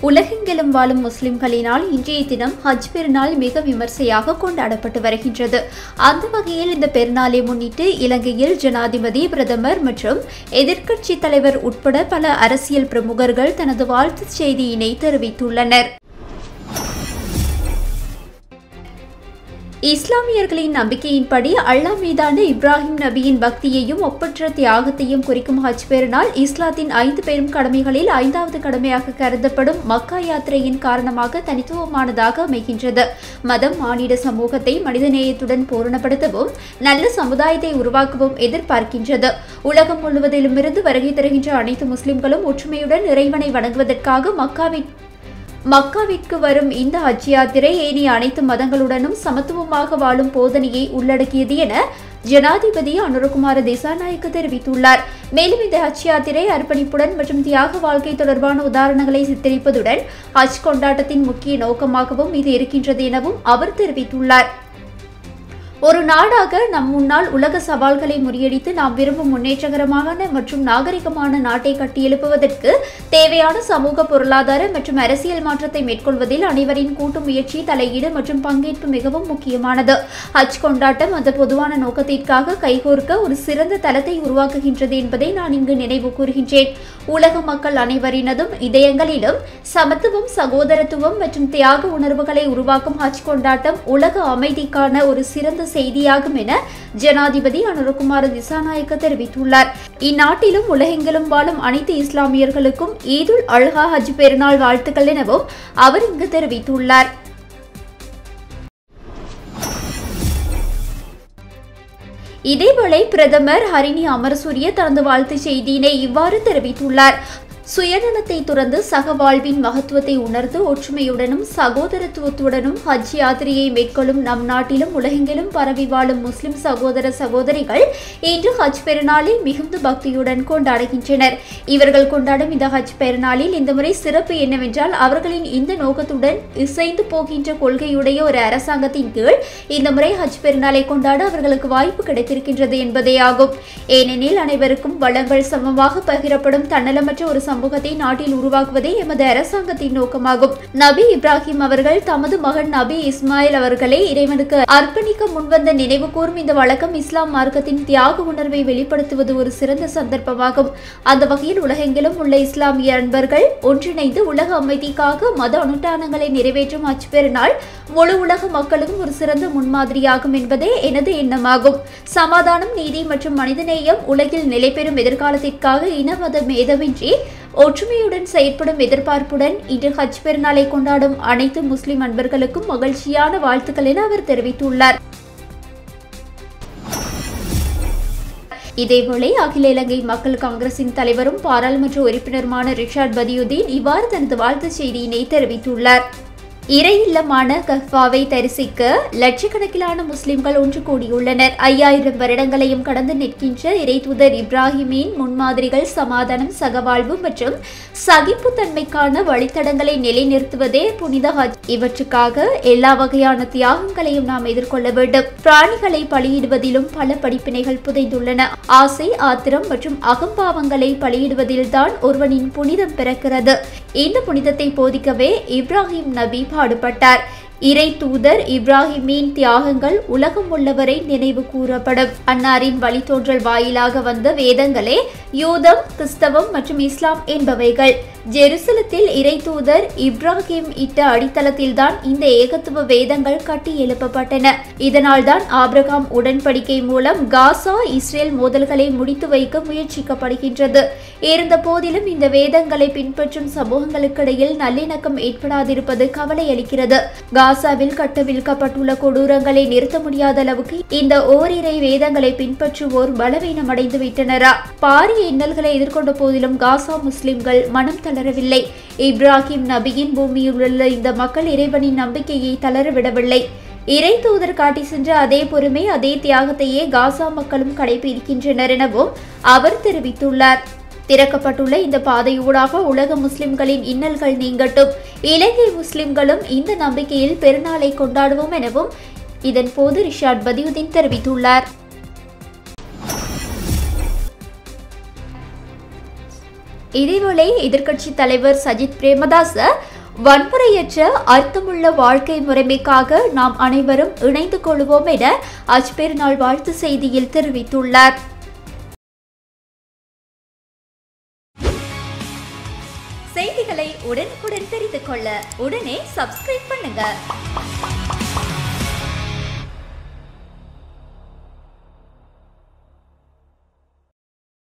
உலகெங்கிலும் வாழும் முஸ்லிம்களினால் இன்றைய தினம் ஹஜ் பெருநாள் மிக விமர்சையாக கொண்டாடப்பட்டு வருகின்றது. அந்த வகையில் இந்த பெருநாளை முன்னிட்டு இலங்கையில் ஜனாதிபதி, பிரதமர் மற்றும் எதிர்க்கட்சி தலைவர் உட்பட பல அரசியல் பிரமுகர்கள் தனது வாழ்த்துச் செய்தியினை தெரிவித்துள்ளனர். இஸ்லாமியர்களின் நம்பிக்கையின்படி அல்லாஹ் மீதான இப்ராஹிம் நபியின் பக்தியையும் ஒப்பற்ற தியாகத்தையும் குறிக்கும் ஹஜ் பெருநாள் இஸ்லாத்தின் 5 பெரும் கடமைகளில் 5வது கடமையாக கருதப்படும் மக்கா யாத்திரையின் காரணமாக தனித்துவமானதாக அமைகின்றது. மதம் மானிட சமூகத்தை மனிதநேயத்துடன் பூரணப்படுத்தவும் நல்ல சமுதாயத்தை உருவாக்கவும் எதிர்பார்க்கின்றது. உலகம் முழுவதிலுமிருந்து வருகை தருகின்ற அனைத்து முஸ்லிம்களும் ஒற்றுமையுடன் இறைவனை வணங்குவதற்காக மக்காவிற்கு வரும் இந்த ஹஜ் யாத்திரை ஏனைய அனைத்து மதங்களுடனும் சமத்துவமாக வாழும் போதனையை உள்ளடக்கியது என ஜனாதிபதி அனுரகுமார திசாநாயக்க தெரிவித்துள்ளார். மேலும் இந்த ஹஜ் யாத்திரை அர்ப்பணிப்புடன் மற்றும் தியாக வாழ்க்கை தொடர்பான உதாரணங்களை சித்தரிப்பதுடன் ஹஜ் கொண்டாட்டத்தின் முக்கிய நோக்கமாகவும் இது இருக்கின்றது எனவும் அவர் தெரிவித்துள்ளார். ஒரு நாடாக நம் முன்னால் உலக சவால்களை முறியடித்து நாம் விரும்பும் முன்னேற்றகரமான மற்றும் நாகரிகமான நாட்டை கட்டியெழுப்புவதற்கு தேவையான சமூக, பொருளாதார மற்றும் அரசியல் மாற்றத்தை மேற்கொள்வதில் அனைவரின் கூட்டு முயற்சி, தலையீடு மற்றும் பங்கேற்பு மிகவும் முக்கியமானது. ஹஜ் கொண்டாட்டம் அந்த பொதுவான நோக்கத்திற்காக கைகோர்க்க ஒரு சிறந்த தளத்தை உருவாக்குகின்றது என்பதை நான் இங்கு நினைவு கூறுகின்றேன். உலக மக்கள் அனைவரினதும் இதயங்களிலும் சமத்துவம், சகோதரத்துவம் மற்றும் தியாக உணர்வுகளை உருவாக்கும் ஹஜ் கொண்டாட்டம் உலக அமைதிக்கான ஒரு சிறந்த செய்தியாகும் என ஜனாதிபதி அனுரகுமார திசாநாயக்க தெரிவித்துள்ளார். இந்நாட்டிலும் உலகெங்கிலும் வாழும் அனைத்து இஸ்லாமியர்களுக்கும் ஈதுல் அல்ஹா ஹஜ் பெருநாள் வாழ்த்துக்கள் எனவும் அவர் இங்கு தெரிவித்துள்ளார். இதேவேளை பிரதமர் ஹரிணி அமரசூரிய தனது வாழ்த்துச் செய்தியினை இவ்வாறு தெரிவித்துள்ளார். சுயநலத்தை துறந்து சகவாழ்வின் மகத்துவத்தை உணர்ந்து ஒற்றுமையுடனும் சகோதரத்துவத்துடனும் ஹஜ் யாத்திரையை மேற்கொள்ளும் நம் நாட்டிலும் உலகெங்கிலும் பரவி வாழும் முஸ்லிம் சகோதர சகோதரிகள் இன்று ஹஜ் பெருநாளை மிகுந்த பக்தியுடன் கொண்டாடுகின்றனர். இவர்கள் கொண்டாடும் இந்த ஹஜ் பெருநாளில் இந்த முறை சிறப்பு என்னவென்றால் அவர்களின் இந்த நோக்கத்துடன் இசைந்து போகின்ற கொள்கையுடைய ஒரு அரசாங்கத்தின் கீழ் இந்த முறை ஹஜ் பெருநாளை கொண்டாட அவர்களுக்கு வாய்ப்பு கிடைத்திருக்கின்றது என்பதே ஆகும். ஏனெனில் அனைவருக்கும் வளங்கள் சமமாக பகிரப்படும் தன்னலமற்ற ஒரு சமூகத்தை நாட்டில் உருவாக்குவதே எமது அரசாங்கத்தின் நோக்கமாகும். நபி இப்ராஹிம் அவர்கள் தமது மகன் நபி இஸ்மாயில் அவர்களை இறைவனுக்கு அர்ப்பணிக்க முன்வந்த நினைவு கூறும் இந்த வழக்கம் இஸ்லாம் மார்க்கத்தின் தியாக உணர்வை வெளிப்படுத்துவது ஒரு சிறந்த சந்தர்ப்பமாகும். அந்த வகையில் உலகெங்கிலும் உள்ள இஸ்லாமிய அன்பர்கள் ஒன்றிணைந்து உலக அமைதிக்காக மத அனுஷ்டானங்களை நிறைவேற்றும் ஹஜ் பெருநாள் முழு உலக மக்களுக்கும் ஒரு சிறந்த முன்மாதிரியாகும் என்பதே எனது எண்ணமாகும். சமாதானம், நீதி மற்றும் மனிதநேயம் உலகில் நிலை பெறும் எதிர்காலத்திற்காக இனமத மேதமின்றி ஒற்றுமையுடன் செயற்படும் எதிர்பார்ப்புடன் இன்று ஹஜ் பெருநாளை கொண்டாடும் அனைத்து முஸ்லிம் அன்பர்களுக்கும் மகிழ்ச்சியான வாழ்த்துக்கள் என அவர் தெரிவித்துள்ளார். இதேவேளை அகில இலங்கை மக்கள் காங்கிரசின் தலைவரும் பாராளுமன்ற உறுப்பினருமான ரிஷாட் பதியுதீன் இவ்வாறு தனது வாழ்த்துச் செய்தியினை தெரிவித்துள்ளார். இறை இல்லமான கஃபாவை தரிசிக்க லட்சக்கணக்கிலான முஸ்லிம்கள் ஒன்று கூடியுள்ளனர். 5000 வருடங்களையும் கடந்து நிற்கின்ற இறை தூதர் இப்ராஹிமின் முன்மாதிரிகள் சமாதானம், சகவாழ்வு மற்றும் சகிப்புத்தன்மைக்கான வழித்தடங்களை நிலைநிறுத்துவதே புனித ஹஜ். இவற்றுக்காக எல்லா வகையான தியாகங்களையும் நாம் எதிர்கொள்ள வேண்டும். பிராணிகளை பலியிடுவதிலும் பல படிப்பினைகள் புதைந்துள்ளன. ஆசை, ஆத்திரம் மற்றும் அகம்பாவங்களை பலியிடுவதில்தான் ஒருவனின் புனிதம் பிறக்கிறது. இந்த புனிதத்தை போதிக்கவே இப்ராஹிம் நபி பாடுபட்டார். இறை தூதர் இப்ராஹிமின் தியாகங்கள் உலகம் உள்ளவரை நினைவு கூறப்படும். அன்னாரின் வழித்தோன்றல் வாயிலாக வந்த வேதங்களே யூதம், கிறிஸ்தவம் மற்றும் இஸ்லாம் என்பவைகள். ஜெருசலத்தில் இறை தூதர் இப்ராஹிம் இட்ட அடித்தளத்தில்தான் இந்த ஏகத்துவ வேதங்கள் கட்டி எழுப்பப்பட்டன. இதனால்தான் ஆபிரகாம் உடன்படிக்கை மூலம் காசா இஸ்ரேல் மோதல்களை முடித்து வைக்க முயற்சிக்கப்படுகின்றது. இருந்த போதிலும் இந்த வேதங்களை பின்பற்றும் சமூகங்களுக்கிடையில் நல்லிணக்கம் ஏற்படாதிருப்பது கவலை அளிக்கிறது. காசாவில் கட்டவிழ்க்கப்பட்டுள்ள கொடூரங்களை நிறுத்த முடியாத அளவுக்கு இந்த ஓரிரை வேதங்களை பின்பற்றுவோர் பலவீனமடைந்து விட்டனரா? பாரிய இன்னல்களை எதிர்கொண்ட போதிலும் காசா முஸ்லிம்கள் மனம் தளரவில்லை. இப்ராஹிம் நபியின் பூமியில் உள்ள இந்த மக்கள் இறைவனின் நம்பிக்கையை தளரவிடவில்லை. இறை தூதர் காட்டி சென்ற அதே பொறுமை, அதே தியாகத்தையே காசா மக்களும் கடைபிடிக்கின்றனர் எனவும் அவர் தெரிவித்துள்ளார். திறக்கப்பட்டுள்ள இந்த பாதையூடாக உலக முஸ்லிம்களின் இன்னல்கள் நீங்கட்டும். இலங்கை முஸ்லிம்களும் இந்த நம்பிக்கையில் பெருநாளை கொண்டாடுவோம் எனவும் இதன் போது ரிஷாட் பதியுதீன் தெரிவித்துள்ளார். இதேவேளை எதிர்க்கட்சி தலைவர் சஜித் பிரேமதாச வன்முறையற்ற அர்த்தமுள்ள வாழ்க்கை முறைமைக்காக நாம் அனைவரும் இணைந்து கொள்வோம் என அஜ்பெருநாள் வாழ்த்து செய்தியில் தெரிவித்துள்ளார். செய்திகளை உடனுக்குடன் தெரிந்து கொள்ள உடனே சப்ஸ்கிரைப் பண்ணுங்க.